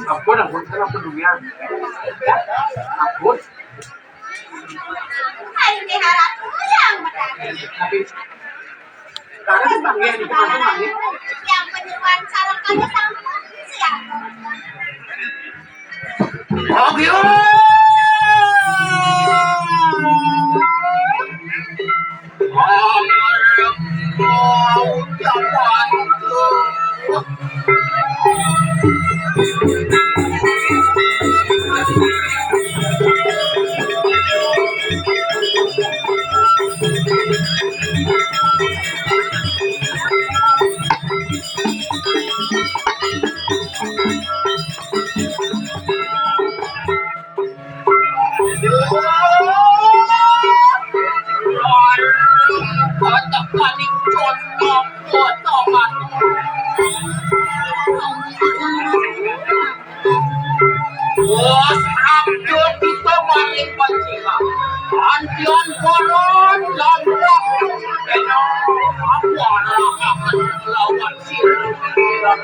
Ampun, ampun, saya ampun dunia. Ampun. Ini harapku yang Tapi sekarang sih panggil di depan panggil. yang penyuluhan sarang kami sampun siapa? Oke. Bos Abdul kita maling pancing. Antian koron lambak. Kena apa akan lawan sirah.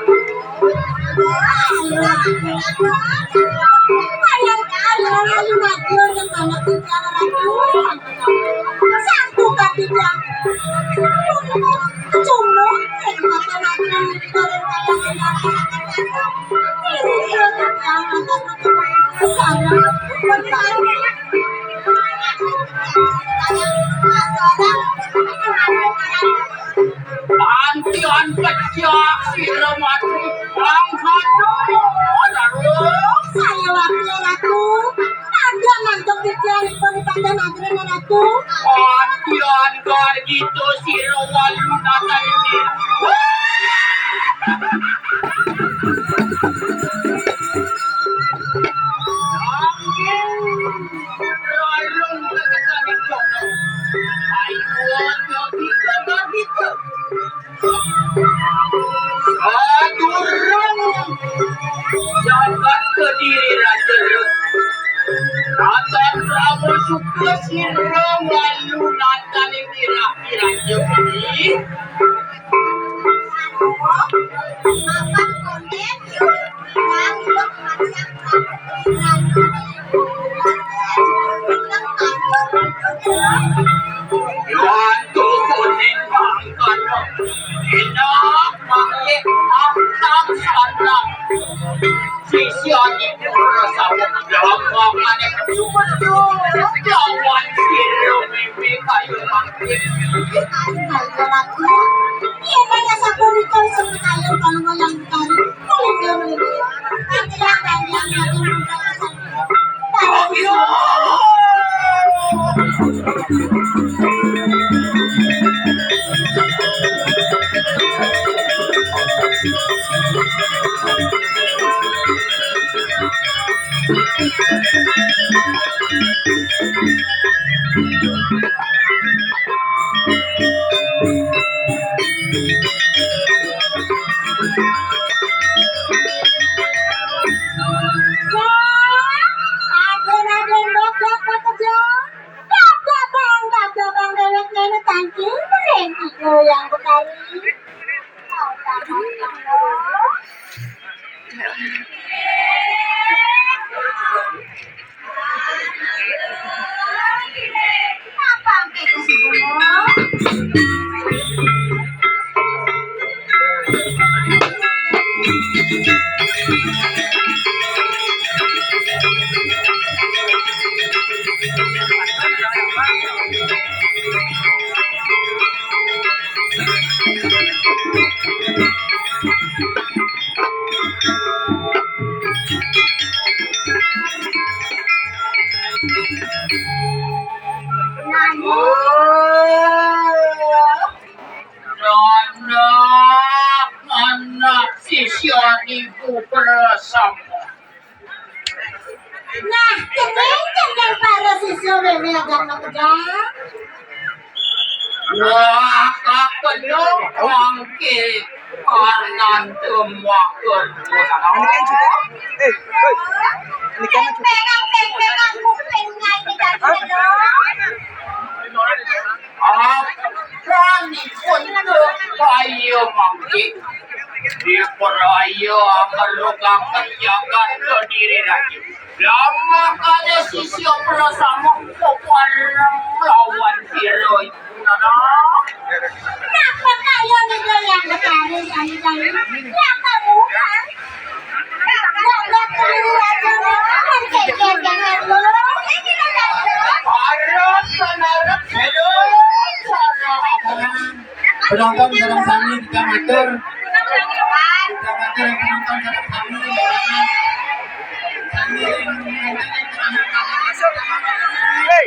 Ayang kaya lalu radio yang mana bicara radio. Satu kaki bilang. Cuma yang kata radio itu orang kaya ini dia yang kata sana bertanya. Antian pecah sirah mati. Angkat saya wakil ratu. Ada mantuk pikiran daripada nadrena ratu. Antian gar gitu sirah walu natal ini. Rarung kekasih jodoh. Ayo kita gitu. Adurung jabat kediri raja. Rata Prabu Sukma sirah walu natal ini raja ini. Makan konten yang Yanto kuning bangkan enak manggil antang sana sisian itu rasa dapat betul jawan sirah mimpi kayu manggil iya banyak sapuri kau sebenarnya kalau mau yang tadi boleh dia boleh nanti yang berkali apa angkat si anak sisian ibu bersama. Nah, kendeng para siswa ini agak kerja. Wah, kakenung wangke kanan temakan. Ini kan juga. Ini kan juga. Bengang kuping ngai di dalam. Kami untuk kayu mangki di peraya melukakan jagat ke diri lagi. Lama kali sisi bersama peparang lawan hero itu nana. Kenapa kalian itu yang berkali kali? Ya kamu kan? Gak perlu aja kan kejadian lu. Ini udah Harap benar hero. Penonton sarang sami kita matur. Kita matur yang penonton sarang sami. Hey.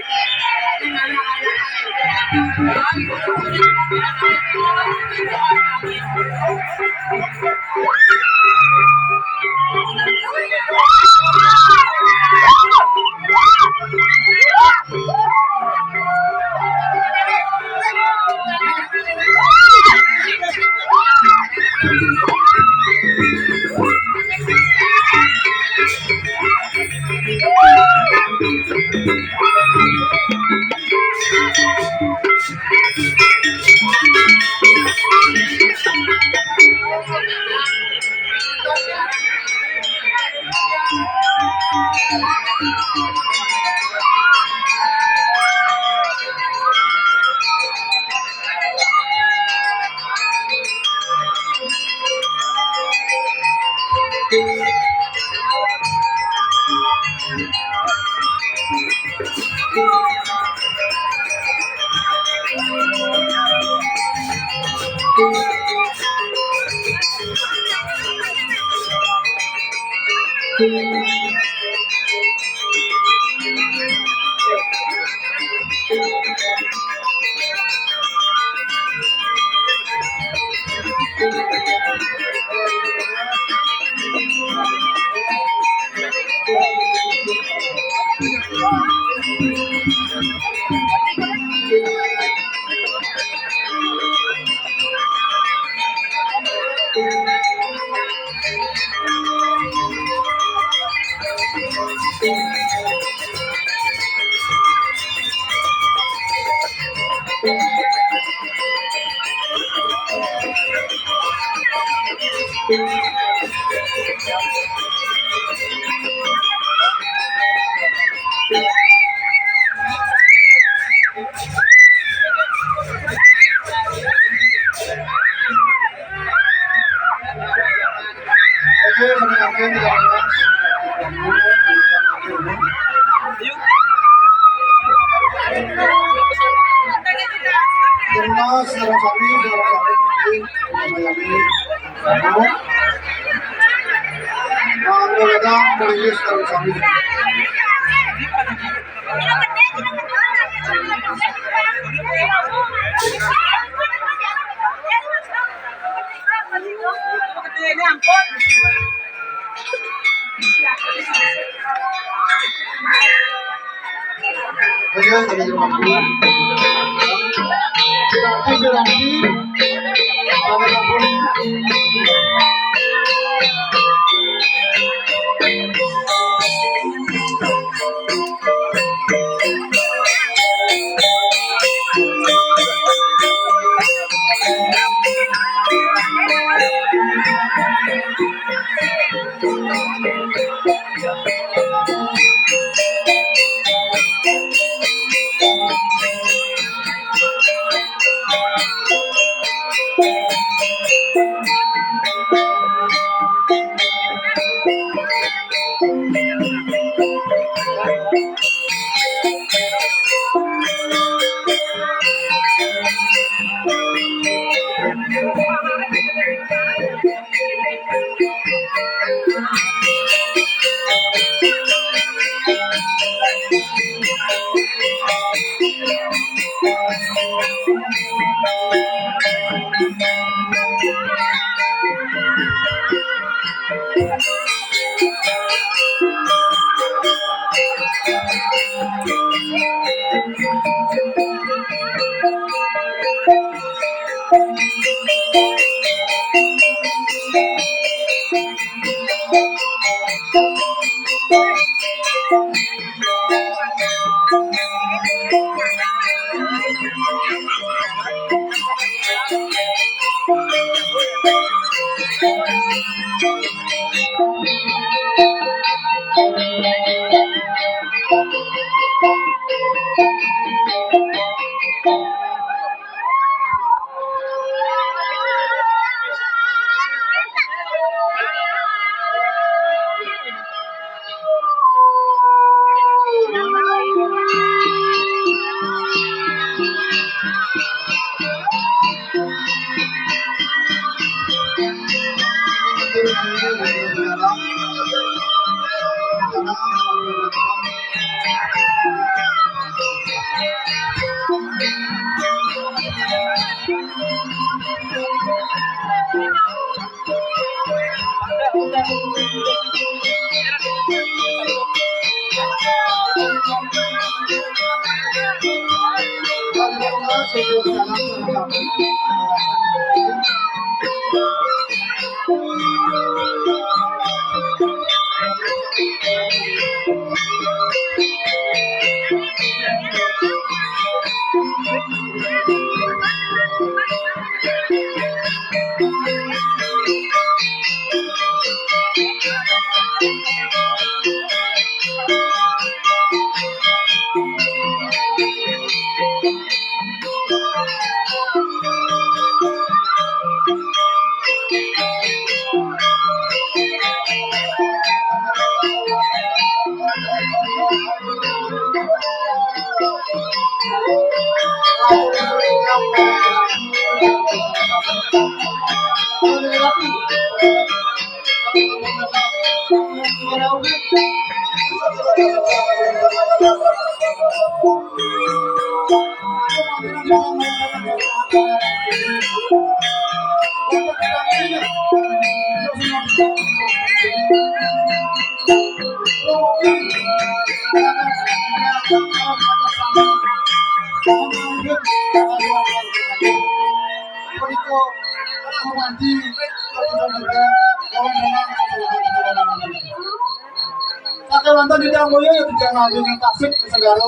Mantan di Damoyo ya tidak ngambil yang tasik ke Segaro.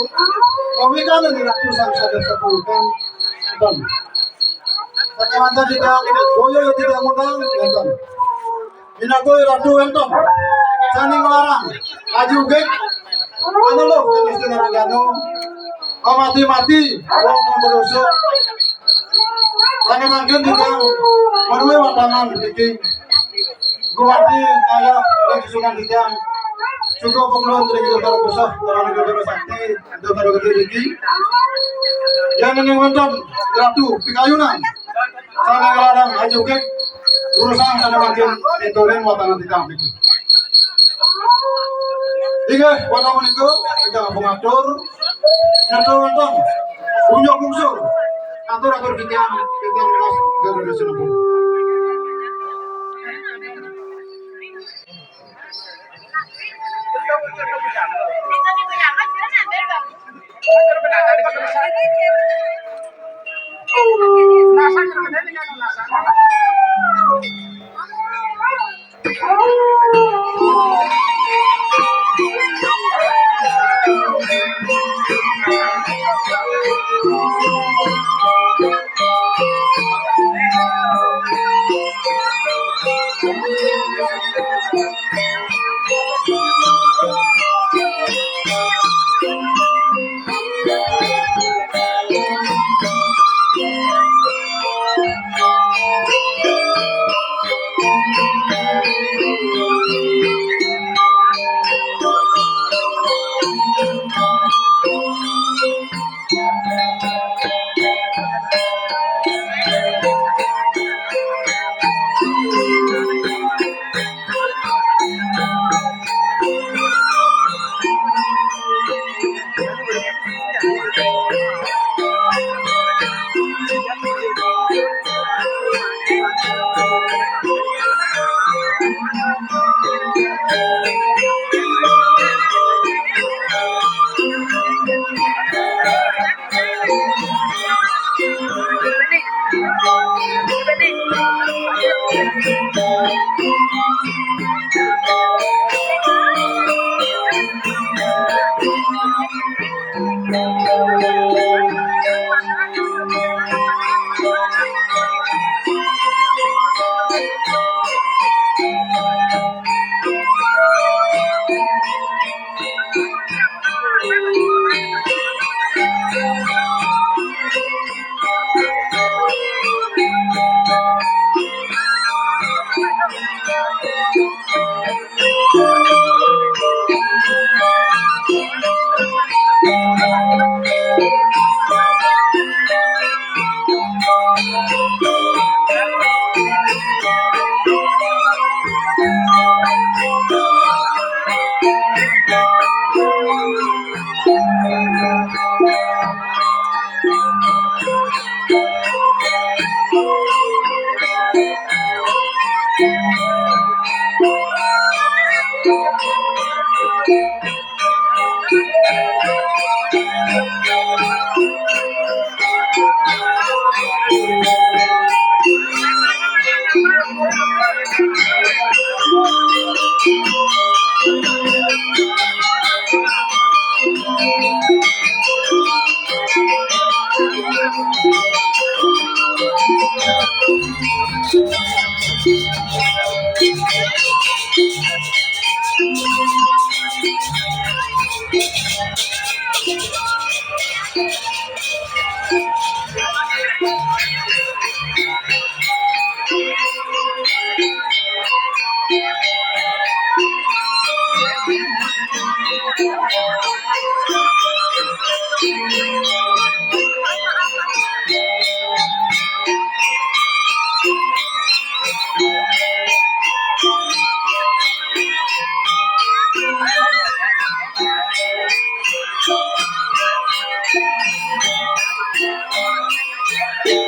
Kami kan di ratu sang sadar sepuluhan. Nonton. Pakai mantan di Damoyo ya tidak ngundang nonton. Minago ya ratu nonton. Saning larang. Aju gek. Anu lo jenis Naragano. Oh mati-mati. Wong yang berdosa. Saning mangkin di Damoyo. Marwe watangan bikin. Guwati kaya dan susunan di Damoyo. Cukup pengeluaran dari kita taruh pusat, orang negara sakti, kita taruh ke diri. Yang ini nonton, ratu, pikayunan, sana ngelarang, aja kek, urusan sana makin ditorin watangan tidak bikin. Tiga, watangan itu, kita mengatur, nonton, unjuk bungsur, atur kita melas garuda senapun.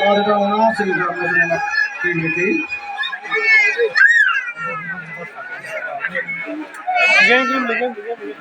और ito na sige ko na activity. Game, game, game, game.